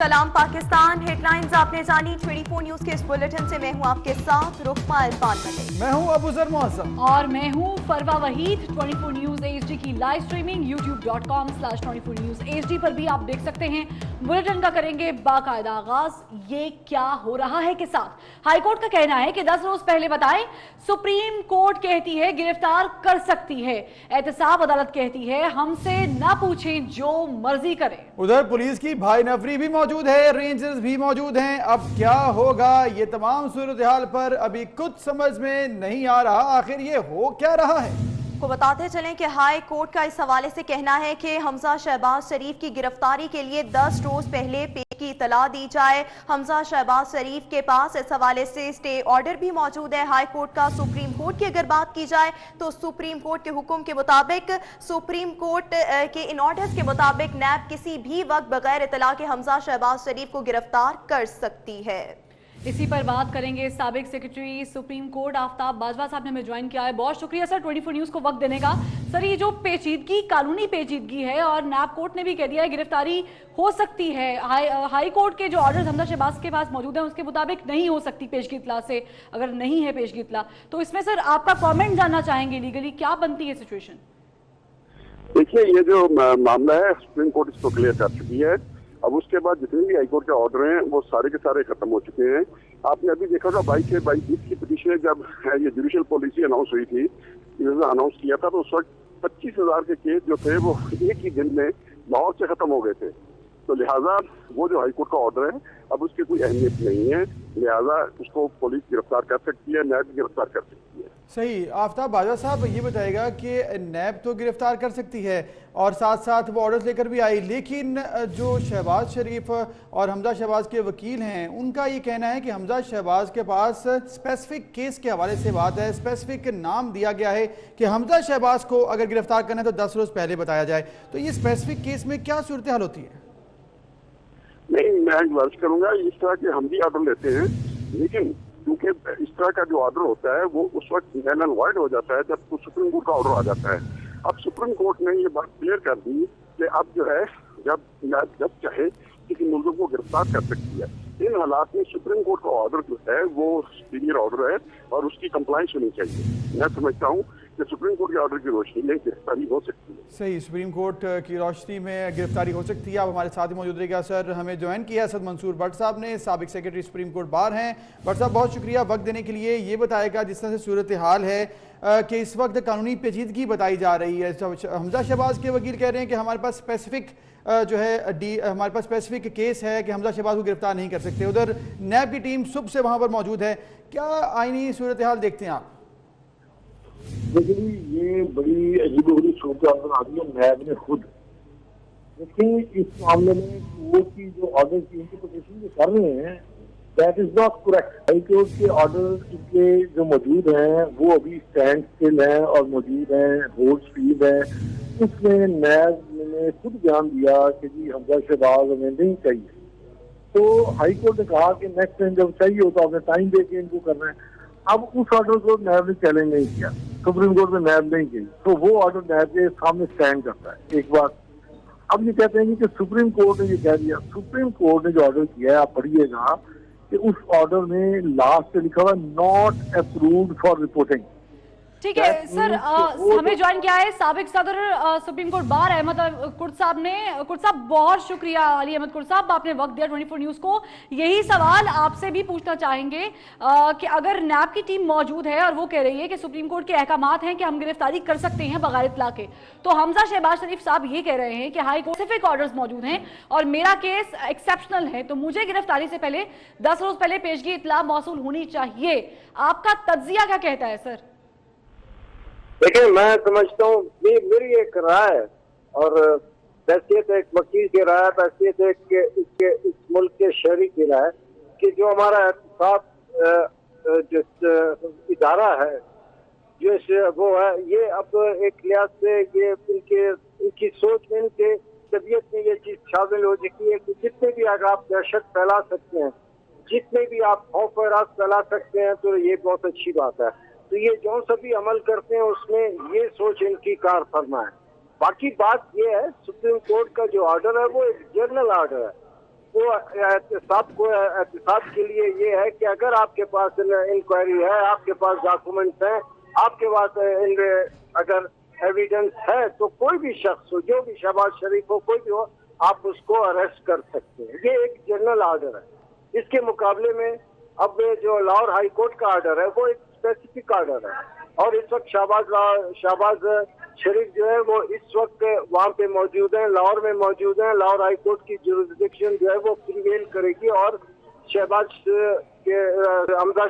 सलाम पाकिस्तान, हेडलाइंस आपने जानी 24 न्यूज के इस बुलेटिन से मैं हूं आपके साथ रुकमा इरफान मलिक। मैं हूं अबूजर मोहसिन और मैं हूं फरवा वहीद। 24 न्यूज एचडी की live streaming youtube.com/24 news HD पर भी आप देख सकते हैं। बुलेटिन का करेंगे बाकायदा आगाज। ये क्या हो रहा है के साथ हाईकोर्ट का कहना है कि 10 रोज पहले बताएं, सुप्रीम कोर्ट कहती है गिरफ्तार कर सकती है, एहतसाब अदालत कहती है हमसे ना पूछें जो मर्जी करें। उधर पुलिस की भाई नफरी भी मौजूद है, रेंजर्स भी मौजूद हैं। अब क्या होगा, ये तमाम सूरत हाल पर अभी कुछ समझ में नहीं आ रहा। आखिर ये हो क्या रहा है, को बताते चलें कि हाई कोर्ट का इस हवाले से कहना है कि हमजा शहबाज शरीफ की गिरफ्तारी के लिए 10 रोज पहले की इतला दी जाए। हमजा शहबाज शरीफ के पास इस हवाले से स्टे ऑर्डर भी मौजूद है हाई कोर्ट का। सुप्रीम कोर्ट की अगर बात की जाए तो सुप्रीम कोर्ट के हुक्म के मुताबिक, सुप्रीम कोर्ट के इन ऑर्डर्स के मुताबिक नैब किसी भी वक्त बगैर इतला के हमजा शहबाज शरीफ को गिरफ्तार कर सकती है। इसी पर बात करेंगे साबिक secretary supreme court Aftab Bajwa साहब ने हमें ज्वाइन किया है। बहुत शुक्रिया सर 24 न्यूज को वक्त देने का। सर, ये जो पेचीदगी, कानूनी पेचीदगी है और नैब कोर्ट ने भी कह दिया है गिरफ्तारी हो सकती है। हाई कोर्ट के जो ऑर्डर्स हमजा शहबाज के पास मौजूद हैं उसके मुताबिक नहीं हो सकती पेशगी इतला से, अगर नहीं है पेशगी इतला तो इसमें सर आपका कॉमेंट जानना चाहेंगे, लीगली क्या बनती है सिचुएशन? देखिए, ये जो मामला है सुप्रीम कोर्ट इसको क्लियर कर चुकी है। अब उसके बाद जितने भी हाईकोर्ट के ऑर्डर हैं वो सारे के सारे खत्म हो चुके हैं। आपने अभी देखा था 22 की पिटीशन जब ये जुडिशियल पॉलिसी अनाउंस हुई थी, अनाउंस किया था तो उस वक्त 25,000 के केस जो थे वो एक ही दिन में लाहौर से खत्म हो गए थे। तो लिहाजा वो जो हाईकोर्ट का ऑर्डर है अब उसकी कोई अहमियत नहीं है, लिहाजा उसको पुलिस गिरफ्तार कर सकती है, नैब गिरफ्तार कर सकती है। सही। आफ्ताब बाजवा साहब ये बताएगा कि नैब तो गिरफ्तार कर सकती है और साथ साथ वो ऑर्डर्स लेकर भी आई, लेकिन जो शहबाज शरीफ और हमजा शहबाज के वकील हैं उनका ये कहना है कि हमजा शहबाज के पास स्पेसिफिक केस के हवाले से बात है, स्पेसिफिक नाम दिया गया है कि हमजा शहबाज को अगर गिरफ्तार करना है तो 10 रोज पहले बताया जाए। तो ये स्पेसिफिक केस में क्या सूरत हाल होती है? नहीं, मैं वर्ष करूंगा, इस तरह के हम भी ऑर्डर लेते हैं, लेकिन क्योंकि इस तरह का जो ऑर्डर होता है वो उस वक्त नल एंड वॉइड हो जाता है जब सुप्रीम कोर्ट का ऑर्डर आ जाता है। अब सुप्रीम कोर्ट ने ये बात क्लियर कर दी कि अब जो है जब चाहे किसी मुल्ज़िम को गिरफ्तार कर सकती है। इन हालात में सुप्रीम कोर्ट का ऑर्डर जो है वो सीनियर ऑर्डर है और उसकी कंप्लाइंस होनी चाहिए। मैं समझता हूँ कि सुप्रीम कोर्ट के ऑर्डर की रोशनी में गिरफ्तारी हो सकती है। सही, सुप्रीम कोर्ट की रोशनी में गिरफ्तारी हो सकती है। आप हमारे साथ ही मौजूद रहेगा। सर, हमें ज्वाइन किया असद मंसूर भट्ट साहब ने, साबिक सेक्रेटरी सुप्रीम कोर्ट बार हैं। भट्ट साहब बहुत शुक्रिया वक्त देने के लिए। ये बताएगा जिस तरह से सूरत हाल है कि इस वक्त कानूनी पेचीदगी बताई जा रही है। हमजा शहबाज के वकील कह रहे हैं कि हमारे पास स्पेसिफिक हमारे पास स्पेसिफिक केस है कि हमजा शहबाज को गिरफ्तार नहीं कर सकते। उधर नैब की टीम सुबह से वहां पर मौजूद है। क्या आईनी सूरत हाल देखते हैं आप? देखिए, ये बड़ी अजीबोगरीब सूरत बना दी है नैब ने खुद। देखिए, इस मामले में कोर्ट की जो ऑर्डर की इंटरप्रिटेशन जो कर रहे हैं that is not correct. High court के ऑर्डर इनके जो मौजूद हैं वो अभी स्टैंड स्टिल हैं और मौजूद हैं, होल्ड स्पीड है। उसमें नैब ने खुद बयान दिया कि जी हमजा शहबाज हमें नहीं चाहिए। तो हाई कोर्ट ने कहा कि नेक्स्ट टाइम जब चाहिए हो तो आपने टाइम दे के इनको करना है। अब उस ऑर्डर को नैब ने चैलेंज नहीं किया, सुप्रीम कोर्ट में नैब नहीं की, तो वो ऑर्डर नैब के सामने स्टैंड करता है। एक बात अब ये कहते हैं कि सुप्रीम कोर्ट ने ये कह दिया। सुप्रीम कोर्ट ने जो ऑर्डर किया है आप पढ़िएगा कि उस ऑर्डर में लास्ट पे लिखा हुआ नॉट अप्रूव्ड फॉर रिपोर्टिंग। ठीक है सर, हमें ज्वाइन किया है साबिक सदर supreme court bar Ahmad Kurd साहब ने। कुर्द साहब बहुत शुक्रिया, अली अहमद कुर्द साहब, आपने वक्त दिया 24 न्यूज को। यही सवाल आपसे भी पूछना चाहेंगे कि अगर नैब की टीम मौजूद है और वो कह रही है कि सुप्रीम कोर्ट के अहकामात हैं कि हम गिरफ्तारी कर सकते हैं बगैर इत्तला के, तो हमजा शहबाज शरीफ साहब ये कह रहे हैं कि हाई कोर्ट स्पेसिफिक ऑर्डर्स मौजूद हैं और मेरा केस एक्सेप्शनल है तो मुझे गिरफ्तारी से पहले 10 रोज पहले पेशगी इत्तला मौसूल होनी चाहिए। आपका तज्जिया क्या कहता है सर? देखिए, मैं समझता हूँ मेरी एक राय है और हैसियत एक वकील की राय, हैसियत एक इस मुल्क के शहरी की राय कि जो हमारा एहतसाब जिस इदारा है जो वो है, ये अब एक लिहाज से ये इनकी सोच में, इनके तबीयत में ये चीज शामिल हो चुकी है कि जितने भी अगर आप दहशत फैला सकते हैं, जितने भी आप खौफ और राज फैला सकते हैं तो ये बहुत अच्छी बात है। तो ये जो सभी अमल करते हैं उसमें ये सोच इनकी कार फरमा है। बाकी बात ये है, सुप्रीम कोर्ट का जो ऑर्डर है वो एक जनरल ऑर्डर है, وہ احتساب کے لیے یہ ہے کہ اگر آپ کے پاس انکوائری ہے, آپ کے پاس ڈاکومنٹس ہیں, آپ کے پاس اگر ایویڈنس ہے, تو کوئی بھی شخص ہو, جو بھی شہباز شریف ہو, کوئی بھی ہو, آپ اس کو اریسٹ کر سکتے ہیں. یہ ایک جنرل آرڈر ہے. اس کے مقابلے میں اب جو لاہور ہائی کورٹ کا آرڈر ہے وہ ایک اسپیسیفک آرڈر ہے, اور اس وقت شہباز شریف جو ہے وہ اس وقت وہاں پہ موجود ہیں, لاہور میں موجود ہیں. لاہور ہائی کورٹ کی جوریسڈکشن جو ہے وہ پریویل کرے گی, اور شہباز کے حمزہ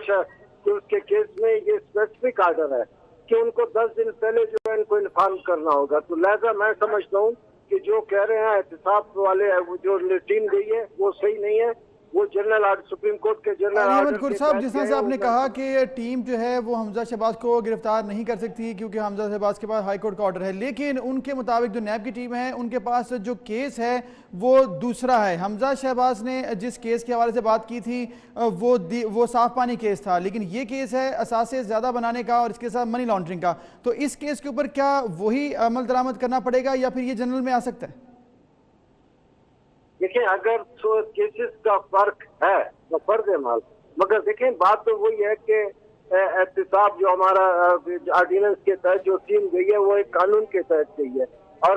اس کے کیس میں یہ اسپیسیفک آرڈر ہے کہ ان کو 10 دن پہلے جو ہے ان کو انفارم کرنا ہوگا. تو لہذا میں سمجھتا ہوں کہ جو کہہ رہے ہیں احتساب والے جو ٹیم گئی ہے وہ صحیح نہیں ہے. وہ جنرل آرڈر, سپریم کورٹ کے جنرل علی آرڈر احمد قرد صاحب, جس طرح سے آپ نے کہا کہ ٹیم جو ہے وہ حمزہ شہباز کو گرفتار نہیں کر سکتی کیونکہ حمزہ شہباز کے پاس ہائی کورٹ کا آرڈر ہے, لیکن ان کے مطابق جو نیب کی ٹیم ہے ان کے پاس جو کیس ہے وہ دوسرا ہے. حمزہ شہباز نے جس کیس کے حوالے سے بات کی تھی وہ صاف پانی کیس تھا, لیکن یہ کیس ہے اثاثے زیادہ بنانے کا اور اس کے ساتھ منی لانڈرنگ کا. تو اس کیس کے اوپر کیا وہی عمل درآمد کرنا پڑے گا یا پھر یہ جنرل میں آ سکتا ہے؟ دیکھیں, اگر کیسز کا فرق ہے تو فرض مال, مگر دیکھیں بات تو وہی ہے کہ احتساب جو ہمارا آرڈیننس کے تحت جو ٹیم گئی ہے وہ ایک قانون کے تحت گئی ہے, اور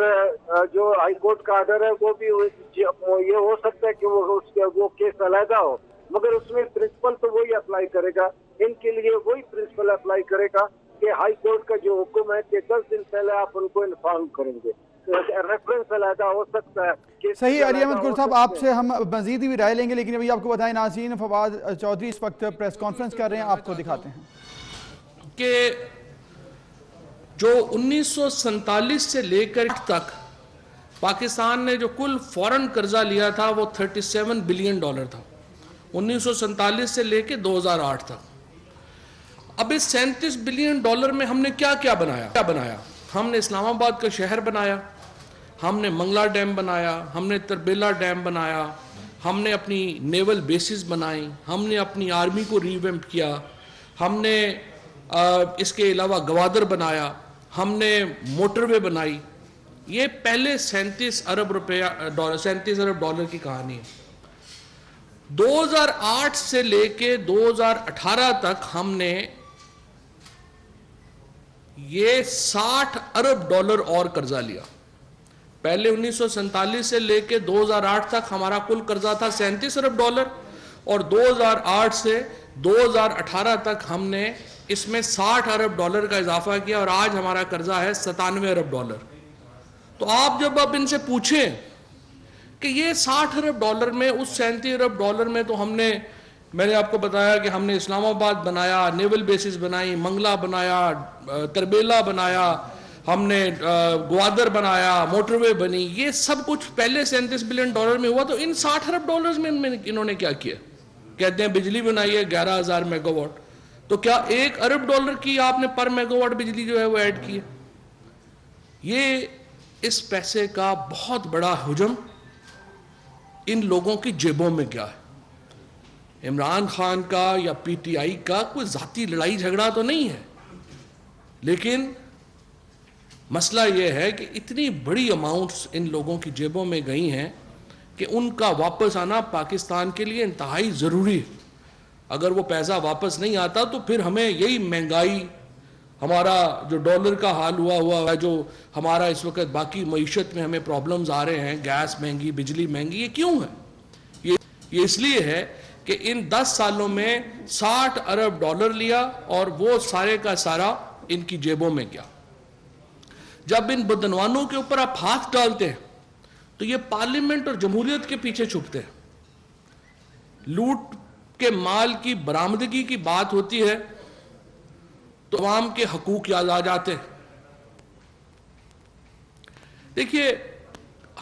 جو ہائی کورٹ کا آرڈر ہے وہ بھی یہ ہو سکتا ہے کہ وہ کیس علیحدہ ہو, مگر اس میں پرنسپل تو وہی اپلائی کرے گا. ان کے لیے وہی پرنسپل اپلائی کرے گا کہ ہائی کورٹ کا جو حکم ہے کہ 10 دن پہلے آپ ان کو انفارم کریں گے. ریفرنس علیحدہ ہو سکتا ہے. صحیح. علی احمد قرد صاحب, آپ سے ہم مزید بھی رائے لیں گے, لیکن ابھی آپ کو بتائیں ناظرین, فواد چودھری اس وقت پریس کانفرنس کر رہے ہیں, آپ کو دکھاتے ہیں کہ جو 1947 سے لے کر تک پاکستان نے جو کل فورن قرضہ لیا تھا وہ $37 بلین تھا, 1947 سے لے کے 2008 تک. اب اس $37 بلین میں ہم نے کیا بنایا؟ ہم نے اسلام آباد کا شہر بنایا, ہم نے منگلا ڈیم بنایا, ہم نے تربیلا ڈیم بنایا, ہم نے اپنی نیول بیسز بنائی, ہم نے اپنی آرمی کو ریویمپ کیا, ہم نے اس کے علاوہ گوادر بنایا, ہم نے موٹر وے بنائی. یہ پہلے 37 ارب ڈالر کی کہانی ہے. 2008 سے لے کے 2018 تک ہم نے یہ $60 ارب اور قرضہ لیا. پہلے 1947 سے لے کے 2008 تک ہمارا کل قرضہ تھا $37 ارب, اور 2008 سے 2018 تک ہم نے اس میں $60 ارب کا اضافہ کیا, اور آج ہمارا قرضہ ہے $97 ارب. تو آپ جب ان سے پوچھیں کہ یہ $60 ارب میں, اس $37 ارب میں تو میں نے آپ کو بتایا کہ ہم نے اسلام آباد بنایا, نیول بیسز بنائی, منگلا بنایا, تربیلا بنایا, ہم نے گوادر بنایا, موٹر وے بنی, یہ سب کچھ پہلے $37 بلین میں ہوا. تو ان $60 ارب میں انہوں نے کیا کیا؟ کہتے ہیں بجلی بنائی ہے 11,000 میگا واٹ. تو کیا $1 ارب کی آپ نے پر میگا واٹ بجلی جو ہے وہ ایڈ کی ہے؟ یہ اس پیسے کا بہت بڑا حجم ان لوگوں کی جیبوں میں گیا ہے. عمران خان کا یا پی ٹی آئی کا کوئی ذاتی لڑائی جھگڑا تو نہیں ہے, لیکن مسئلہ یہ ہے کہ اتنی بڑی اماؤنٹس ان لوگوں کی جیبوں میں گئی ہیں کہ ان کا واپس آنا پاکستان کے لیے انتہائی ضروری ہے. اگر وہ پیسہ واپس نہیں آتا تو پھر ہمیں یہی مہنگائی, ہمارا جو ڈالر کا حال ہوا ہے, جو ہمارا اس وقت باقی معیشت میں ہمیں پرابلمز آ رہے ہیں, گیس مہنگی, بجلی مہنگی, یہ کیوں ہے؟ یہ اس لیے ہے کہ ان 10 سالوں میں $60 ارب لیا اور وہ سارے کا سارا ان کی جیبوں میں گیا. جب ان بدعنوانوں کے اوپر آپ ہاتھ ڈالتے ہیں تو یہ پارلیمنٹ اور جمہوریت کے پیچھے چھپتے ہیں. لوٹ کے مال کی برآمدگی کی بات ہوتی ہے تو عوام کے حقوق یاد آ جاتے ہیں. دیکھیے,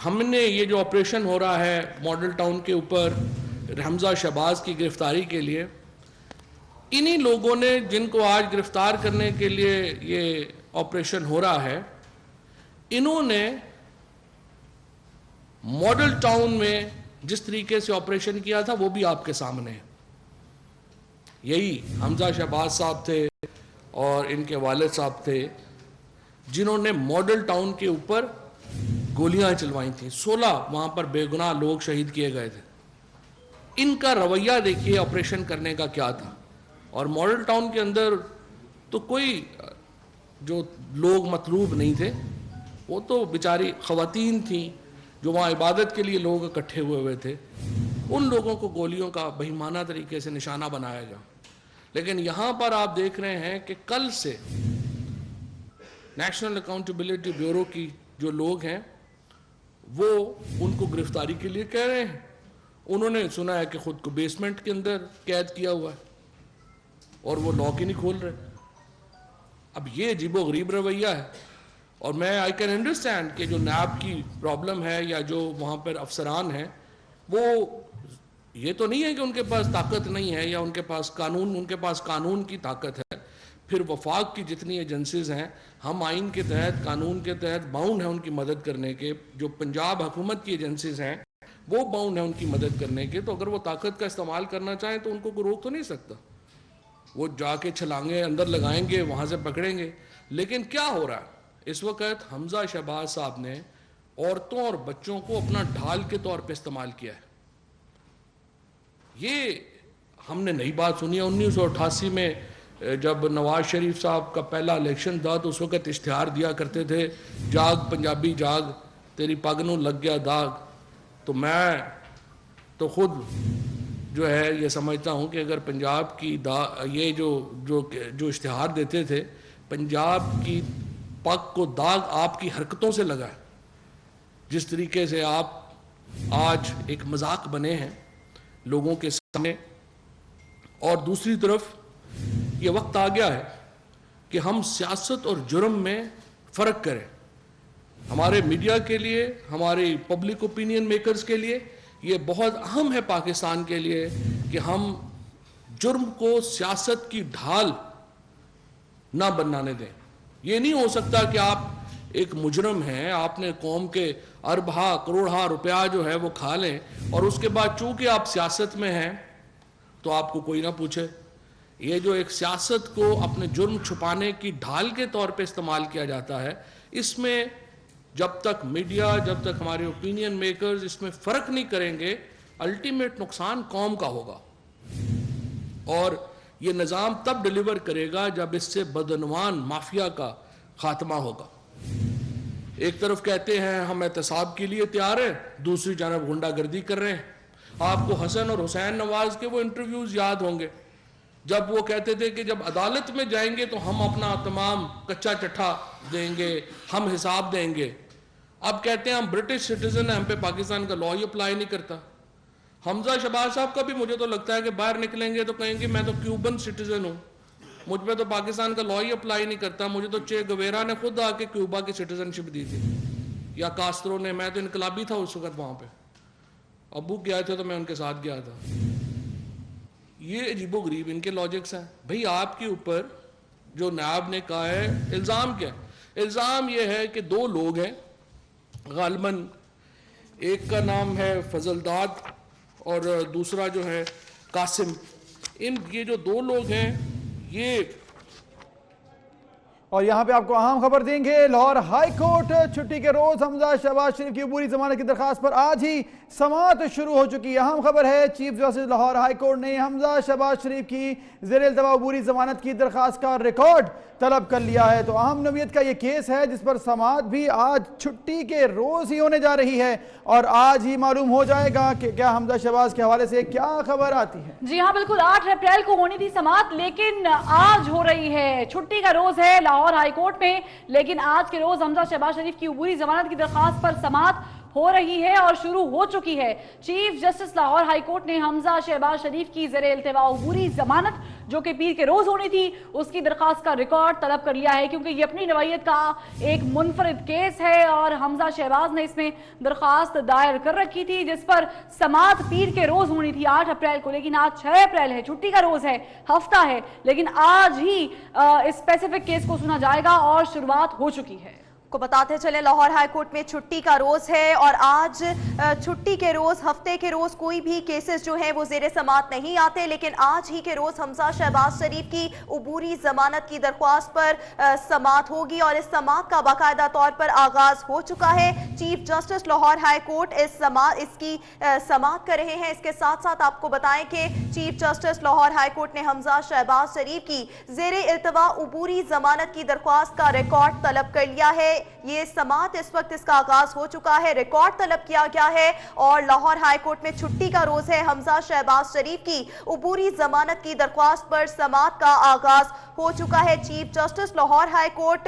ہم نے یہ جو آپریشن ہو رہا ہے ماڈل ٹاؤن کے اوپر حمزہ شہباز کی گرفتاری کے لیے, انہی لوگوں نے جن کو آج گرفتار کرنے کے لیے یہ آپریشن ہو رہا ہے, انہوں نے ماڈل ٹاؤن میں جس طریقے سے آپریشن کیا تھا وہ بھی آپ کے سامنے ہے. یہی حمزہ شہباز صاحب تھے اور ان کے والد صاحب تھے جنہوں نے ماڈل ٹاؤن کے اوپر گولیاں چلوائی تھیں. 16 وہاں پر بے گناہ لوگ شہید کیے گئے تھے. इनका रवैया देखिए ऑपरेशन करने का क्या था। और मॉडल टाउन के अंदर तो कोई जो लोग मतलूब नहीं थे, वो तो बेचारी ख़वातीन थी जो वहाँ इबादत के लिए लोग इकट्ठे हुए थे, उन लोगों को गोलियों का बेईमाना तरीके से निशाना बनाया गया। लेकिन यहाँ पर आप देख रहे हैं कि कल से नेशनल अकाउंटेबिलिटी ब्यूरो की जो लोग हैं वो उनको गिरफ्तारी के लिए कह रहे हैं। उन्होंने सुना है कि खुद को बेसमेंट के अंदर कैद किया हुआ है और वो लॉक ही नहीं खोल रहे। अब ये अजीबो गरीब रवैया है। और मैं आई कैन अंडरस्टैंड कि जो नैब की प्रॉब्लम है या जो वहाँ पर अफसरान हैं, वो ये तो नहीं है कि उनके पास ताकत नहीं है या उनके पास कानून की ताकत है। फिर वफाक की जितनी एजेंसीज हैं, हम आइन के तहत, कानून के तहत बाउंड है उनकी मदद करने के। जो पंजाब हुकूमत की एजेंसीज हैं वो बाउंड है उनकी मदद करने के। तो अगर वो ताकत का इस्तेमाल करना चाहें तो उनको कोई रोक तो नहीं सकता। वो जाके छलांगे अंदर लगाएंगे, वहाँ से पकड़ेंगे। लेकिन क्या हो रहा है इस वक्त, हमजा शहबाज साहब ने औरतों और बच्चों को अपना ढाल के तौर पे इस्तेमाल किया है। ये हमने नई बात सुनी है। 1988 में जब नवाज शरीफ साहब का पहला इलेक्शन था तो उस वक्त इश्तिहार दिया करते थे, जाग पंजाबी जाग, तेरी पग नूं लग गया दाग। तो मैं तो खुद जो है ये समझता हूँ कि अगर पंजाब की ये जो इश्तिहार देते थे, पंजाब की पग को दाग आपकी हरकतों से लगा है। जिस तरीके से आप आज एक मजाक बने हैं लोगों के सामने। और दूसरी तरफ ये वक्त आ गया है कि हम सियासत और जुर्म में फ़र्क करें। हमारे मीडिया के लिए, हमारे पब्लिक ओपिनियन मेकर्स के लिए ये बहुत अहम है, पाकिस्तान के लिए, कि हम जुर्म को सियासत की ढाल ना बनाने दें। ये नहीं हो सकता कि आप एक मुजरम हैं, आपने कौम के अरबा करोड़ा रुपया जो है वो खा लें और उसके बाद चूंकि आप सियासत में हैं तो आपको कोई ना पूछे। ये जो एक सियासत को अपने जुर्म छुपाने की ढाल के तौर पे इस्तेमाल किया जाता है, इसमें जब तक मीडिया, जब तक हमारे ओपिनियन मेकर्स इसमें फ़र्क नहीं करेंगे, अल्टीमेट नुकसान कौम का होगा। और ये निज़ाम तब डिलीवर करेगा जब इससे बदनवान माफिया का खात्मा होगा। एक तरफ कहते हैं हम एहतसाब के लिए तैयार हैं, दूसरी जानब गुंडागर्दी कर रहे हैं। आपको हसन और हुसैन नवाज के वो इंटरव्यूज याद होंगे जब वो कहते थे कि जब अदालत में जाएंगे तो हम अपना तमाम कच्चा चट्ठा देंगे, हम हिसाब देंगे। अब कहते हैं हम ब्रिटिश सिटीजन हैं, हम पे पाकिस्तान का लॉ ही अप्लाई नहीं करता। हमजा शहबाज साहब का भी मुझे तो लगता है कि बाहर निकलेंगे तो कहेंगे मैं तो क्यूबन सिटीजन हूँ, मुझ पे तो पाकिस्तान का लॉ ही अप्लाई नहीं करता, मुझे तो चे गवेरा ने खुद आके क्यूबा की सिटीजनशिप दी थी, या कास्त्रो ने। मैं तो इनकलाबी था उस वक्त, वहाँ पे अबू गया थे तो मैं उनके साथ गया था। ये अजीबो गरीब इनके लॉजिक्स हैं। भाई आपके ऊपर जो नायब ने कहा है, इल्ज़ाम क्या है? इल्ज़ाम ये है कि दो लोग हैं, गालिबन एक का नाम है फजलदाद और दूसरा जो है कासिम। ये जो दो लोग हैं ये, और यहाँ पे आपको अहम खबर देंगे। लाहौर हाई कोर्ट छुट्टी के रोज हमजा शहबाज शरीफ की अबूरी जमानत की दरखास्त पर आज ही समाअत शुरू हो चुकी है। अहम खबर है, chief justice Lahore high court ने हमजा शहबाज शरीफ की ज़ेर इल्तवा अबूरी जमानत की दरखास्त का रिकॉर्ड तलब कर लिया है। तो अहम नवीयत का ये केस है जिस पर समाअत भी आज छुट्टी के रोज ही होने जा रही है और आज ही मालूम हो जाएगा कि क्या हमजा शहबाज के हवाले से क्या खबर आती है। जी हाँ बिल्कुल, 8 अप्रैल को होनी थी समाअत, लेकिन आज हो रही है। छुट्टी का रोज है लाहौर हाई कोर्ट में, लेकिन आज के रोज हमजा शहबाज शरीफ की अबूरी जमानत की दरखास्त पर समाअत हो रही है और शुरू हो चुकी है। Chief justice Lahore high court ने हमजा शहबाज शरीफ की ज़ेर इल्तवा अबूरी जमानत जो कि पीर के रोज होनी थी उसकी दरखास्त का रिकॉर्ड तलब कर लिया है, क्योंकि ये अपनी नवैयत का एक मुनफरिद केस है और हमजा शहबाज ने इसमें दरखास्त दायर कर रखी थी जिस पर समाअत पीर के रोज होनी थी 8 अप्रैल को, लेकिन आज 6 अप्रैल है, छुट्टी का रोज है, हफ्ता है, लेकिन आज ही स्पेसिफिक केस को सुना जाएगा और शुरुआत हो चुकी है। को बताते चले लाहौर हाई कोर्ट में छुट्टी का रोज है और आज छुट्टी के रोज हफ्ते के रोज कोई भी केसेस जो हैं वो ज़ेरे समाअत नहीं आते, लेकिन आज ही के रोज हमजा शहबाज शरीफ की अबूरी जमानत की दरख्वास्त पर समाअत होगी और इस समाअत का बाकायदा तौर पर आगाज हो चुका है। Chief justice Lahore high court इसकी समाअत कर रहे हैं। इसके साथ साथ आपको बताएं कि chief justice Lahore high court ने हमजा शहबाज शरीफ की ज़ेरे इल्तवा अबूरी जमानत की दरख्वास्त का रिकॉर्ड तलब कर लिया है। ये समाअत इस वक्त इसका आगाज हो चुका है, रिकॉर्ड तलब किया गया है और लाहौर हाई कोर्ट में छुट्टी का रोज है। हमजा शहबाज शरीफ की अबूरी जमानत की दरख्वास्त पर समाअत का आगाज हो चुका है। Chief justice Lahore high court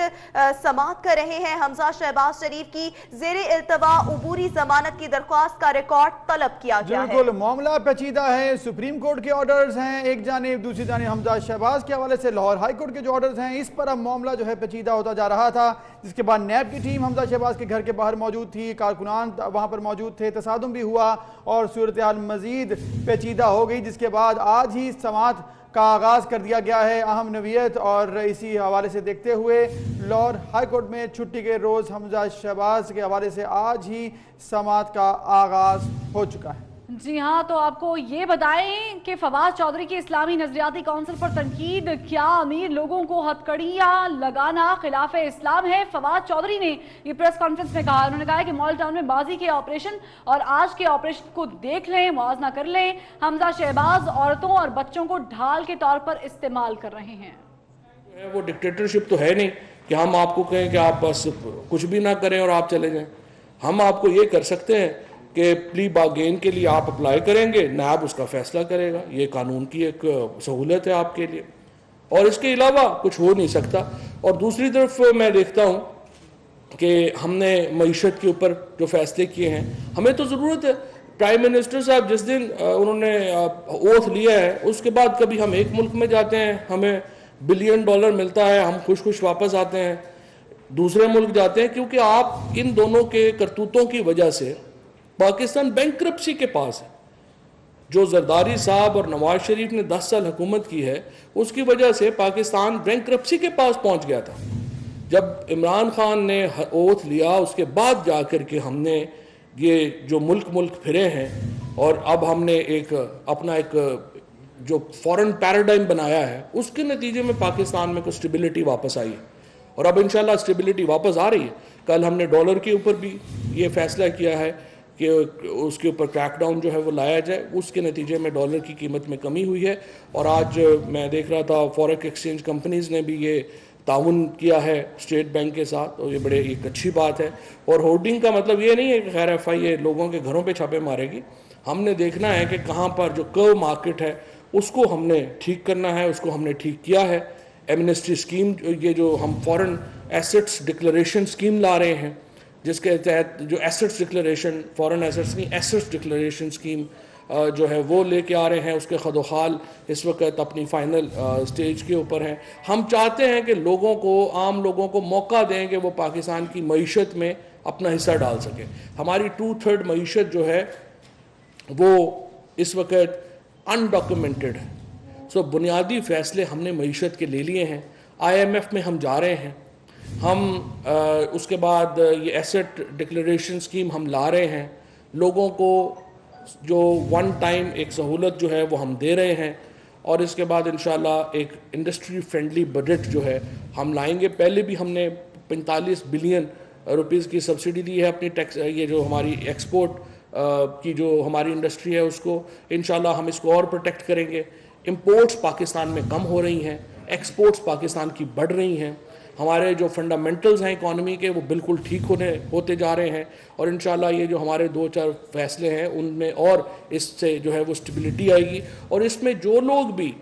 समाअत कर रहे हैं। हमजा शहबाज शरीफ की ज़ेरे इल्तवा अबूरी जमानत की दरख्वास्त का रिकॉर्ड तलब किया गया है। बिल्कुल मामला पेचीदा है, सुप्रीम कोर्ट के ऑर्डर्स हैं एक जानिब, दूसरी जानिब हमजा शहबाज के हवाले से लाहौर हाई कोर्ट के जो ऑर्डर्स हैं, इस पर अब मामला जो है पेचीदा होता जा रहा था। जिसके बाद नैब की टीम हमजा शहबाज के घर के बाहर मौजूद थी, कारकुनान वहां पर मौजूद थे, तसादुम भी हुआ और सूरत हाल मजीद पेचीदा हो गई। जिसके बाद आज ही समाअत का आगाज़ कर दिया गया है अहम नवीयत और इसी हवाले से देखते हुए लाहौर हाई कोर्ट में छुट्टी के रोज़ हमजा शहबाज के हवाले से आज ही समाअत का आगाज़ हो चुका है। जी हाँ, तो आपको ये बताएं कि फवाद चौधरी की इस्लामी नजरियाती काउंसिल पर तनकीद, क्या अमीर लोगों को हथकड़ियाँ लगाना खिलाफ इस्लाम है। फवाद चौधरी ने ये प्रेस कॉन्फ्रेंस में कहा, उन्होंने कहा कि मॉडल टाउन में बाजी के ऑपरेशन और आज के ऑपरेशन को देख लें, मुआवजा कर लें। हमजा शहबाज औरतों और बच्चों को ढाल के तौर पर इस्तेमाल कर रहे हैं। वो डिक्टेटरशिप तो है नहीं कि हम आपको कहें कि आप बस कुछ भी ना करें और आप चले जाएं। हम आपको ये कर सकते हैं कि प्ली बार्गेन के लिए आप अप्लाई करेंगे, नैब उसका फैसला करेगा। ये कानून की एक सहूलत है आपके लिए और इसके अलावा कुछ हो नहीं सकता। और दूसरी तरफ मैं देखता हूँ कि हमने मईशत के ऊपर जो फैसले किए हैं, हमें तो ज़रूरत है। प्राइम मिनिस्टर साहब जिस दिन उन्होंने ओथ लिया है उसके बाद कभी हम एक मुल्क में जाते हैं, हमें $1 बिलियन मिलता है, हम खुश खुश वापस आते हैं, दूसरे मुल्क जाते हैं, क्योंकि आप इन दोनों के करतूतों की वजह से पाकिस्तान बैंकरप्सी के पास है। जो जरदारी साहब और नवाज शरीफ ने 10 साल हुकूमत की है, उसकी वजह से पाकिस्तान बैंकरप्सी के पास पहुंच गया था। जब इमरान खान ने ओथ लिया उसके बाद जाकर के हमने ये जो मुल्क फिरे हैं और अब हमने अपना एक जो फॉरेन पैराडाइम बनाया है, उसके नतीजे में पाकिस्तान में कुछ स्टेबिलिटी वापस आई है और अब इंशाल्लाह स्टेबिलिटी वापस आ रही है। कल हमने डॉलर के ऊपर भी ये फैसला किया है कि उसके ऊपर क्रैकडाउन जो है वो लाया जाए, उसके नतीजे में डॉलर की कीमत में कमी हुई है। और आज मैं देख रहा था फॉरेक्स एक्सचेंज कंपनीज़ ने भी ये ताउन किया है स्टेट बैंक के साथ, और ये एक अच्छी बात है। और होर्डिंग का मतलब ये नहीं है कि खैर FI लोगों के घरों पे छापे मारेगी। हमने देखना है कि कहाँ पर जो कर्व मार्केट है उसको हमने ठीक करना है, उसको हमने ठीक किया है। एमनेस्टी स्कीम, ये जो हम फॉरेन एसेट्स डिक्लेरेशन स्कीम ला रहे हैं, जिसके तहत जो एसेट्स डिक्लेरेशन, फॉरेन एसेट्स की एसेट्स डिक्लेरेशन स्कीम जो है वो लेके आ रहे हैं, उसके खदोखाल इस वक्त अपनी फाइनल स्टेज के ऊपर हैं। हम चाहते हैं कि लोगों को, आम लोगों को मौका दें कि वो पाकिस्तान की मईशत में अपना हिस्सा डाल सकें। हमारी 2/3 मईशत जो है वो इस वक्त अनडॉक्यूमेंटेड है। सो बुनियादी फैसले हमने मईशत के ले लिए हैं। IMF में हम जा रहे हैं, हम उसके बाद ये एसेट डिक्लेरेशन स्कीम हम ला रहे हैं। लोगों को जो वन टाइम एक सहूलत जो है वो हम दे रहे हैं और इसके बाद इंशाल्लाह एक इंडस्ट्री फ्रेंडली बजट जो है हम लाएंगे। पहले भी हमने 45 बिलियन रुपीस की सब्सिडी दी है अपनी टैक्स, ये जो हमारी एक्सपोर्ट की जो हमारी इंडस्ट्री है उसको इंशाल्लाह हम इसको और प्रोटेक्ट करेंगे। इंपोर्ट्स पाकिस्तान में कम हो रही हैं, एक्सपोर्ट्स पाकिस्तान की बढ़ रही हैं। हमारे जो फंडामेंटल्स हैं इकॉनमी के वो बिल्कुल ठीक होते जा रहे हैं और इंशाल्लाह ये जो हमारे 2-4 फैसले हैं उनमें और इससे जो है वो स्टेबिलिटी आएगी। और इसमें जो लोग भी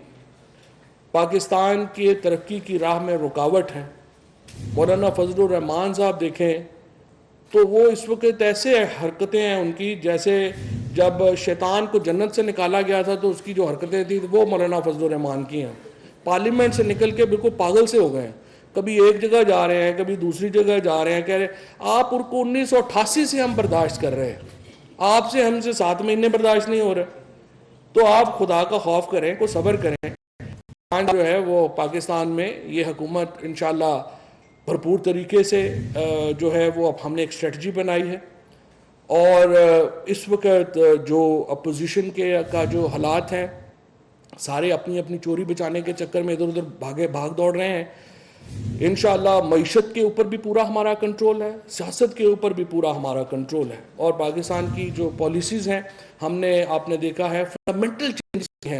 पाकिस्तान की तरक्की की राह में रुकावट हैं, मौलाना फजलुर रहमान साहब देखें तो वो इस वक्त ऐसे हरकतें हैं उनकी, जैसे जब शैतान को जन्नत से निकाला गया था तो उसकी जो हरकतें थी वो मौलाना फजलुर रहमान की हैं। पार्लियामेंट से निकल के बिल्कुल पागल से हो गए हैं, कभी एक जगह जा रहे हैं, कभी दूसरी जगह जा रहे हैं, कह रहे आप उनको 1988 से हम बर्दाश्त कर रहे हैं, आपसे हमसे 7 महीने बर्दाश्त नहीं हो रहे। तो आप खुदा का खौफ करें, को सब्र करें। जो है वो पाकिस्तान में ये हुकूमत इंशाल्लाह بھرپور طریقے سے جو ہے وہ اب ہم نے ایک اسٹریٹجی بنائی ہے، اور اس وقت جو اپوزیشن کا جو حالات ہیں، سارے اپنی اپنی چوری بچانے کے چکر میں ادھر ادھر بھاگ دوڑ رہے ہیں. انشاءاللہ معیشت کے اوپر بھی پورا ہمارا کنٹرول ہے، سیاست کے اوپر بھی پورا ہمارا کنٹرول ہے، اور پاکستان کی جو پالیسیز ہیں ہم نے، آپ نے دیکھا ہے فنڈامنٹل چینجز ہیں.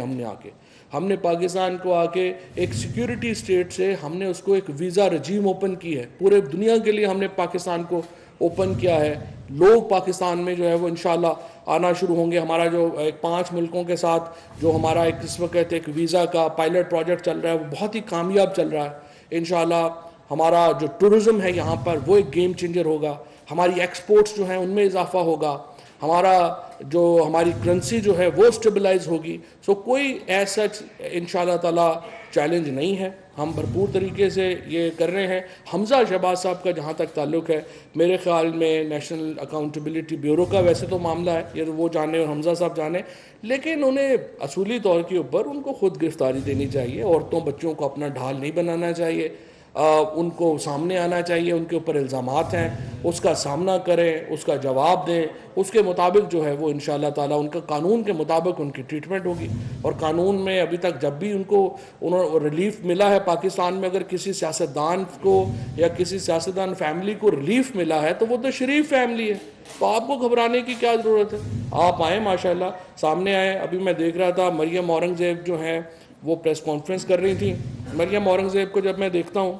ہم نے پاکستان کو آ کے ایک سیکیورٹی اسٹیٹ سے ہم نے اس کو ایک ویزا رجیم اوپن کی ہے، پورے دنیا کے لیے ہم نے پاکستان کو اوپن کیا ہے. لوگ پاکستان میں جو ہے وہ انشاءاللہ آنا شروع ہوں گے. ہمارا جو ایک 5 ملکوں کے ساتھ جو ہمارا ایک اس وقت ایک ویزا کا پائلٹ پروجیکٹ چل رہا ہے وہ بہت ہی کامیاب چل رہا ہے. انشاءاللہ ہمارا جو ٹورزم ہے یہاں پر وہ ایک گیم چینجر ہوگا. ہماری ایکسپورٹس جو ہیں ان میں اضافہ ہوگا. ہماری کرنسی جو ہے وہ اسٹیبلائز ہوگی. سو کوئی ایسا انشاءاللہ تعالی چیلنج نہیں ہے. ہم بھرپور طریقے سے یہ کر رہے ہیں. حمزہ شہباز صاحب کا جہاں تک تعلق ہے، میرے خیال میں نیشنل اکاؤنٹیبلٹی بیورو کا ویسے تو معاملہ ہے، یہ وہ جانے اور حمزہ صاحب جانے، لیکن انہیں اصولی طور کے اوپر ان کو خود گرفتاری دینی چاہیے. عورتوں بچوں کو اپنا ڈھال نہیں بنانا چاہیے. ان کو سامنے آنا چاہیے. ان کے اوپر الزامات ہیں، اس کا سامنا کریں، اس کا جواب دیں. اس کے مطابق جو ہے وہ انشاءاللہ تعالیٰ ان کا قانون کے مطابق ان کی ٹریٹمنٹ ہوگی. اور قانون میں ابھی تک جب بھی ان کو ریلیف ملا ہے پاکستان میں، اگر کسی سیاستدان کو یا کسی سیاستدان فیملی کو ریلیف ملا ہے تو وہ تو شریف فیملی ہے. تو آپ کو گھبرانے کی کیا ضرورت ہے؟ آپ آئیں، ماشاءاللہ سامنے آئیں. ابھی میں دیکھ رہا تھا مریم اورنگزیب جو ہیں وہ پریس کانفرنس کر رہی تھیں. مریم اورنگزیب کو جب میں دیکھتا ہوں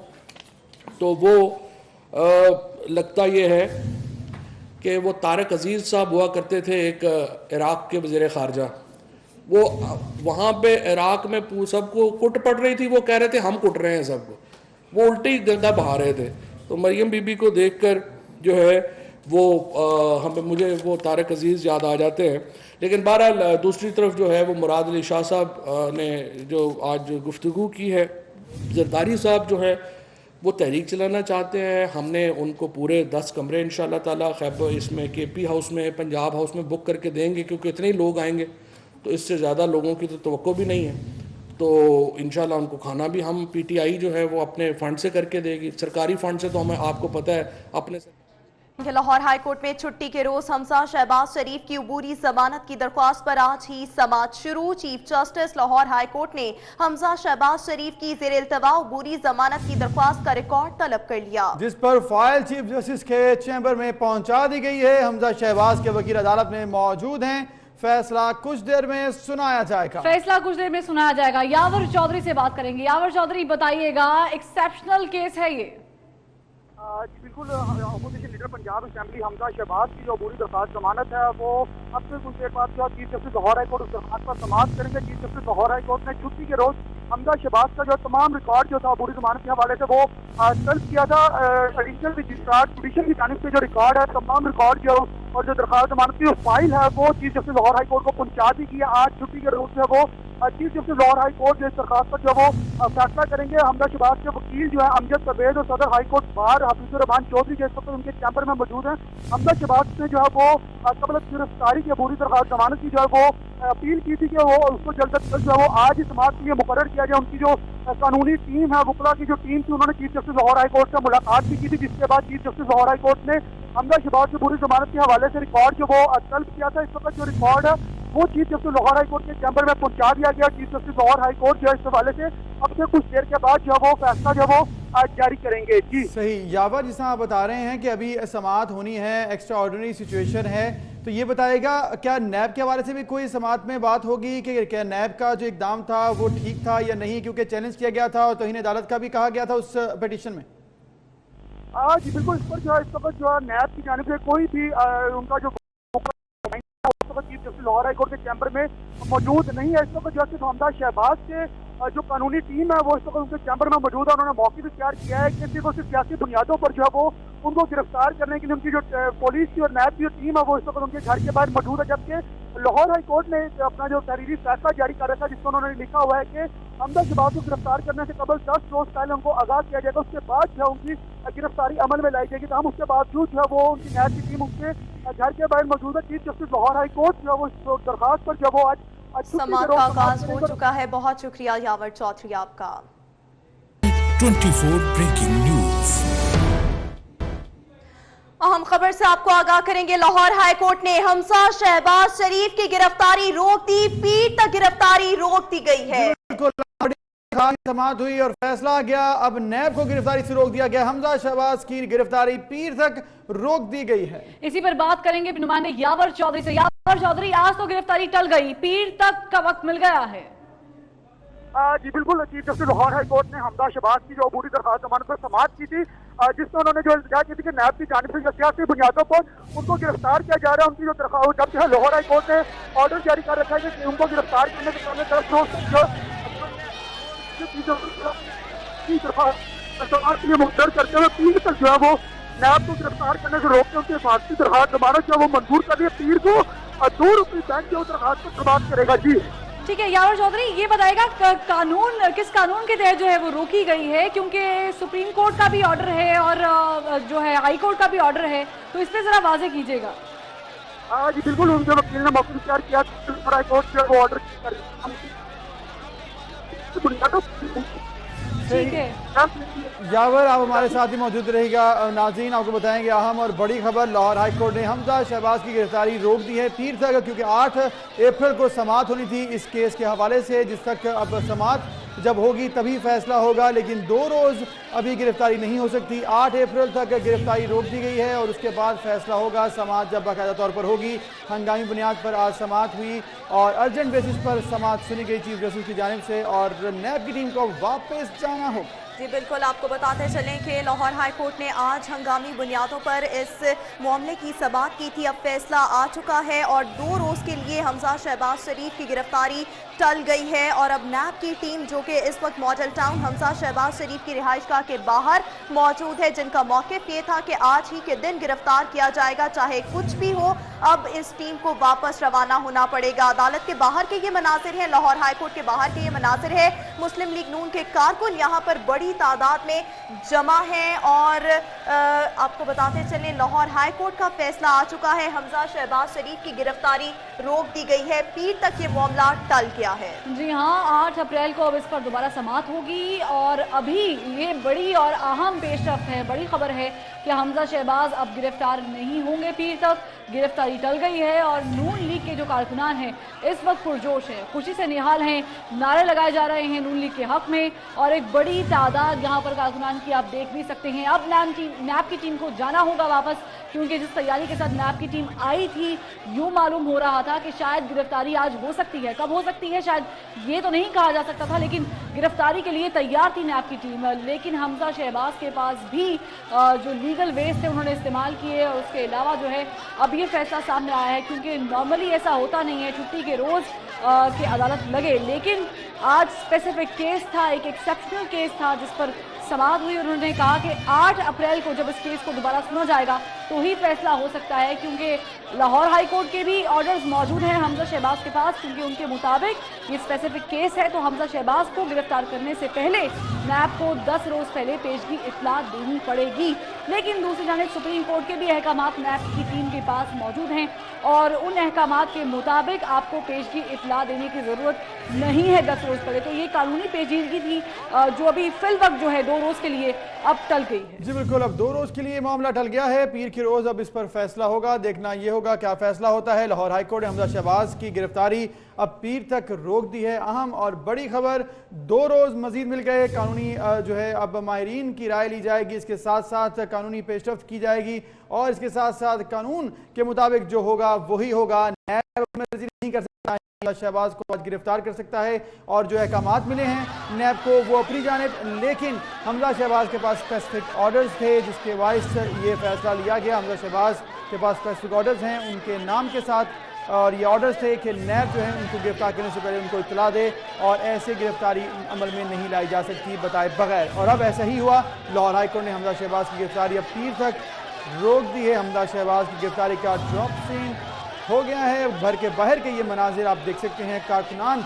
تو وہ لگتا یہ ہے کہ وہ طارق عزیز صاحب ہوا کرتے تھے ایک عراق کے وزیر خارجہ. وہ وہاں پہ عراق میں سب کو کٹ پڑ رہی تھی، وہ کہہ رہے تھے ہم کٹ رہے ہیں سب کو، وہ الٹی گردہ بہا رہے تھے. تو مریم بی بی کو دیکھ کر جو ہے وہ مجھے وہ طارق عزیز یاد آ جاتے ہیں. لیکن بہرحال دوسری طرف جو ہے وہ مراد علی شاہ صاحب نے جو آج گفتگو کی ہے، زرداری صاحب جو ہے وہ تحریک چلانا چاہتے ہیں. ہم نے ان کو پورے 10 کمرے انشاءاللہ تعالیٰ خیبر اس میں کے پی ہاؤس میں، پنجاب ہاؤس میں بک کر کے دیں گے، کیونکہ اتنے ہی لوگ آئیں گے تو اس سے زیادہ لوگوں کی تو توقع بھی نہیں ہے. تو انشاءاللہ ان کو کھانا بھی ہم پی ٹی آئی جو ہے وہ اپنے فنڈ سے کر کے دے گی. سرکاری فنڈ سے تو ہمیں آپ کو پتہ ہے اپنے سے. لاہور ہائی کورٹ میں چھٹی کے روز حمزہ شہباز شریف کی عبوری ضمانت کی درخواست پر آج ہی سماعت شروع. Chief justice Lahore high court نے حمزہ شہباز شریف کی زیر التواء عبوری ضمانت کی درخواست کا ریکارڈ طلب کر لیا، جس پر فائل چیف جسٹس کے چیمبر میں پہنچا دی گئی ہے. حمزہ شہباز کے وکیل عدالت میں موجود ہیں. فیصلہ کچھ دیر میں سنایا جائے گا. یاور چودھری سے بات کریں گے. یاور چودھری بتائیے گا، ایکسیپشنل کیس ہے یہ؟ بالکل. اپوزیشن لیڈر پنجاب اسمبلی حمزہ شہباز کی جو عبوری درخواست ضمانت ہے وہ اب سے کچھ دیر بعد جو chief justice Lahore high court اس درخواست پر سماعت کریں گے. Chief justice Lahore high court نے چھٹی کے روز حمزہ شہباز کا جو تمام ریکارڈ جو تھا عبوری ضمانت کے حوالے سے وہ طلب کیا تھا. ایڈیشنل رجسٹرار جوڈیشل کی جانب سے جو ریکارڈ ہے، تمام ریکارڈ جو اور جو درخواست ضمانت کی جو فائل ہے وہ chief justice Lahore high court کو پہنچا دی گئی ہے. آج چھٹی کے روز جو ہے وہ chief justice Lahore high court جو اس درخواست پر جو وہ فیصلہ کریں گے. حمزہ شہباز کے وکیل جو ہے امجد پرویز اور صدر ہائی کورٹ بار حفیظ الرحمان چودھری جو اس وقت ان کے چیمبر میں موجود ہیں. حمزہ شہباز نے جو ہے وہ قبل گرفتاری کی عبوری درخواست ضمانت کی جو ہے وہ اپیل کی تھی کہ وہ اس کو جلد از جلد جو ہے وہ آج ہی سماعت کے لیے مقرر کیا جائے. ان کی جو قانونی ٹیم ہے، وکلا کی جو ٹیم تھی، انہوں نے chief justice Lahore high court سے ملاقات بھی کی تھی، جس کے بعد chief justice Lahore high court نے حمزہ شہباز کی عبوری ضمانت کے حوالے سے ریکارڈ جو وہ طلب کیا تھا. اس وقت جو ریکارڈ ہے وہ chief justice Lahore high court کے چیمبر میں پہنچا دیا گیا. Chief justice Lahore high court جو ہے اس حوالے سے اب سے کچھ دیر کے بعد جو ہے وہ فیصلہ جو وہ جاری کریں گے. جی صحیح. یاور، جس طرح آپ بتا رہے ہیں کہ ابھی سماعت ہونی ہے، ایکسٹرا آرڈنری سچویشن ہے، تو یہ بتائے گا کیا نیب کے حوالے سے بھی کوئی سماعت میں بات ہوگی کہ کیا نیب کا جو اقدام تھا وہ ٹھیک تھا یا نہیں، کیونکہ چیلنج کیا گیا تھا اور توہین عدالت کا بھی کہا گیا تھا اس پیٹیشن میں؟ جی بالکل. اس پر جو ہے اس وقت جو ہے نیب کی جانب سے کوئی بھی ان کا جو chief justice Lahore high court کے چیمبر میں موجود نہیں ہے. اس وقت جو ہے حمزہ شہباز کے جو قانونی ٹیم ہے وہ اس وقت ان کے چیمبر میں موجود ہے. انہوں نے موقع اختیار کیا ہے کہ صرف اور صرف سیاسی بنیادوں پر جو ہے وہ ان کو گرفتار کرنے کے لیے ان کی جو پولیس کی اور نیب کی جو ٹیم ہے وہ اس وقت ان کے گھر کے باہر موجود ہے. جبکہ لاہور ہائی کورٹ نے اپنا جو تحریری فیصلہ جاری کر رہا تھا، جس کو انہوں نے لکھا ہوا ہے کہ حمزہ شہباز کو گرفتار کرنے سے قبل 10 روز پہلے ان کو آگاہ کیا جائے گا، اس کے بعد جو ہے ان کی گرفتاری عمل میں لائی جائے گی. تو ہم اس کے باوجود جو ہے وہ ان کی نیب کی ٹیم ان کے گھر کے باہر موجود ہے. Chief justice Lahore high court جو ہے وہ اس درخواست پر جو وہ آج سماعت کا آغاز ہو چکا ہے. بہت شکریہ یاور چودھری آپ کا. 24 بریکنگ نیوز. अहम खबर से आपको आगाह करेंगे। लाहौर हाई कोर्ट ने हमजा शहबाज शरीफ की गिरफ्तारी रोक दी, पीर तक गिरफ्तारी रोक दी गई है। समाअत हुई और फैसला आ गया। अब नैब को गिरफ्तारी से रोक दिया गया। हमजा शहबाज की गिरफ्तारी पीर तक रोक दी गई है। इसी पर बात करेंगे नुमाइंदे यावर चौधरी से। यावर चौधरी, आज तो गिरफ्तारी टल गई, पीर तक का वक्त मिल गया है। जी बिल्कुल, chief justice Lahore high court ने हमजा शहबाज की जो अबूरी दरखास्त जमानत पर समाअत की थी, जिसमें उन्होंने जो इल्तिजा की थी कि नैब की जानिब से सियासी बुनियादों पर उनको गिरफ्तार किया जा रहा है। उनकी जो दरखास्त, जब जो है लाहौर हाई कोर्ट ने ऑर्डर जारी कर रखा है कि उनको गिरफ्तार करने से पहले 10 रोज तक जो मुद्दत करते हुए पीर तक जो है वो नैब को गिरफ्तार करने से रोकते उनकी हिफाजती दरखास्त जमानत जो है वो मंजूर कर दी है। पीर को 2 रुपये बैंक जो दरखास्त पर समाअत करेगा। जी ठीक है यावर चौधरी, ये बताएगा कानून, किस कानून के तहत जो है वो रोकी गई है, क्योंकि सुप्रीम कोर्ट का भी ऑर्डर है और जो है हाई कोर्ट का भी ऑर्डर है, तो इस पे जरा वाजे कीजिएगा। जी बिल्कुल, उनके वकील ने मौका इख्तियार किया हाई कोर्ट जो वो ऑर्डर ठीक है। यावर, आप हमारे साथ ही मौजूद रहेगा। नाज़रीन, आपको बताएंगे अहम और बड़ी खबर। लाहौर हाई कोर्ट ने हमजा शहबाज की गिरफ्तारी रोक दी है पीर तक, क्योंकि 8 अप्रैल को समाअत होनी थी इस केस के हवाले से, जिस तक अब समाअत जब होगी तभी फैसला होगा, लेकिन 2 रोज़ अभी गिरफ्तारी नहीं हो सकती। 8 अप्रैल तक गिरफ्तारी रोक दी गई है और उसके बाद फैसला होगा। समाअत जब बाकायदा तौर पर होगी, हंगामी बुनियाद पर आज समाअत हुई और अर्जेंट बेसिस पर समाअत सुनी गई चीफ जस्टिस की जानिब से, और नैब की टीम को वापस जाना होगा। जी बिल्कुल, आपको बताते चलें कि लाहौर हाई कोर्ट ने आज हंगामी बुनियादों पर इस मामले की समाअत की थी। अब फैसला आ चुका है और 2 रोज़ के लिए हमजा शहबाज शरीफ की गिरफ्तारी टल गई है और अब नैब की टीम जो कि इस वक्त मॉडल टाउन हमजा शहबाज शरीफ की रिहाइशगाह के बाहर मौजूद है, जिनका मौक़िफ़ ये था कि आज ही के दिन गिरफ्तार किया जाएगा चाहे कुछ भी हो। अब इस टीम को वापस रवाना होना पड़ेगा। अदालत के बाहर के ये मनाजिर हैं, लाहौर हाई कोर्ट के बाहर के ये मनाजिर है। मुस्लिम लीग नून के कारकुन यहाँ पर बड़ी तादाद में जमा हैं और आपको बताते चलें लाहौर हाई कोर्ट का फैसला आ चुका है। हमजा शहबाज शरीफ की गिरफ्तारी रोक दी गई है, पीर तक ये मामला टल गया है। जी हाँ, 8 अप्रैल को अब इस पर दोबारा समाअत होगी और अभी ये बड़ी और अहम पेशरफ्त है, बड़ी खबर है कि हमजा शहबाज अब गिरफ्तार नहीं होंगे पीर तक, गिरफ्तारी टल गई है और नून लीग के जो कारकुनान हैं इस वक्त पुरजोश है, खुशी से निहाल हैं, नारे लगाए जा रहे हैं नून लीग के हक में और एक बड़ी तादाद यहाँ पर कारकुनान की आप देख भी सकते हैं। अब नैब की टीम को जाना होगा वापस, क्योंकि जिस तैयारी के साथ नैब की टीम आई थी यूँ मालूम हो रहा था कि शायद गिरफ्तारी आज हो सकती है। कब हो सकती है शायद ये तो नहीं कहा जा सकता था, लेकिन गिरफ्तारी के लिए तैयार थी नैब की टीम। लेकिन हमजा शहबाज के पास भी जो लीगल वेज थे उन्होंने इस्तेमाल किए और उसके अलावा जो है अब ये फैसला सामने आया है, क्योंकि नॉर्मली ऐसा होता नहीं है छुट्टी के रोज़ की अदालत लगे, लेकिन आज स्पेसिफिक केस था, एक एक्सेप्शनल केस था जिस पर समाअत हुई। उन्होंने कहा कि 8 अप्रैल को जब इस केस को दोबारा सुना जाएगा तो ही फैसला हो सकता है, क्योंकि लाहौर हाई कोर्ट के भी ऑर्डर्स मौजूद हैं हमजा शहबाज के पास, क्योंकि उनके मुताबिक ये स्पेसिफिक केस है तो हमजा शहबाज को गिरफ्तार करने से पहले नैब को 10 रोज़ पहले पेशगी इत्तला देनी पड़ेगी। लेकिन दूसरी जानिब सुप्रीम कोर्ट के भी अहकामात नैब की टीम के पास मौजूद हैं और उन अहकामात के मुताबिक आपको पेशगी इत्तला देने की ज़रूरत नहीं है 10 रोज़ पहले। तो ये कानूनी पेचीदगी थी जो अभी फिल वक्त जो है 2 रोज़ के लिए अब टल गई है। जी बिल्कुल, अब 2 रोज़ के लिए मामला टल गया है। पीर की रोज़ अब इस पर फैसला होगा, देखना ये होगा क्या फैसला होता है। लाहौर हाई कोर्ट ने हमजा शहबाज की गिरफ्तारी अब पीर तक रोक दी है। अहम और बड़ी खबर, 2 रोज़ मजीद मिल गए। कानूनी जो है अब माहिरीन की राय ली जाएगी, इसके साथ साथ कानूनी पेशरफ्त की जाएगी और इसके साथ साथ कानून के मुताबिक जो होगा वही होगा। नैब नहीं कर सकता शहबाज को आज गिरफ्तार कर सकता है और जो अहकामात मिले हैं नैब को वो अपनी जानिब, लेकिन हमजा शहबाज के पास स्पेसिफिक ऑर्डर्स थे जिसके बाइस ये फैसला लिया गया। हमजा शहबाज के पास स्पेसिफिक ऑर्डर्स हैं उनके नाम के साथ और ये ऑर्डर्स थे कि नैब जो है उनको गिरफ्तार करने से पहले उनको इत्तला दे और ऐसे गिरफ्तारी अमल में नहीं लाई जा सकती बताए बगैर, और अब ऐसा ही हुआ। लाहौर हाई कोर्ट ने हमजा शहबाज की गिरफ्तारी अब पीर तक रोक दी है। हमजा शहबाज की गिरफ्तारी का ड्रॉप सीन हो गया है। घर के बाहर के ये मनाजिर आप देख सकते हैं, कारकुनान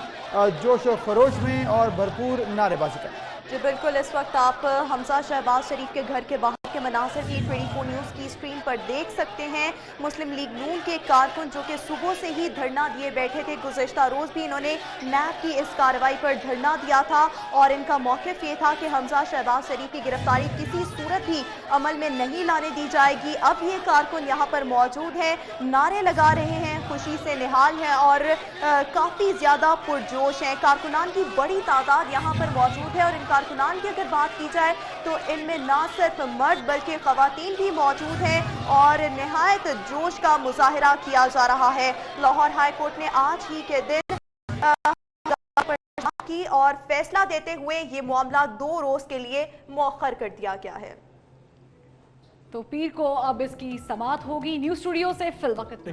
जोश व खरोश में और भरपूर नारेबाजी कर जी बिल्कुल, इस वक्त आप हमजा शहबाज शरीफ के घर के बाहर के मनाज़िर T24 न्यूज़ की स्क्रीन पर देख सकते हैं। मुस्लिम लीग नून के कारकुन जो कि सुबह से ही धरना दिए बैठे थे, गुज़िश्ता रोज़ भी इन्होंने नैब की इस कार्रवाई पर धरना दिया था और इनका मौक़िफ़ ये था कि हमजा शहबाज शरीफ की गिरफ्तारी किसी सूरत भी अमल में नहीं लाने दी जाएगी। अब ये कारकुन यहाँ पर मौजूद हैं, नारे लगा रहे हैं, खुशी से निहाल हैं और काफ़ी ज़्यादा पुरजोश हैं। कारकुनान की बड़ी तादाद यहाँ पर मौजूद है और इन कारकुनान की अगर बात की जाए तो इनमें ना सिर्फ मर्द बल्कि ख़वातीन भी मौजूद हैं और निहायत जोश का मुजाहरा किया जा रहा है। लाहौर हाई कोर्ट ने आज ही के दिन की और फैसला देते हुए ये मामला 2 रोज के लिए मौखर कर दिया गया है। तो पीर को अब इसकी समाअत होगी। न्यूज़ स्टूडियो से फिल वक्त।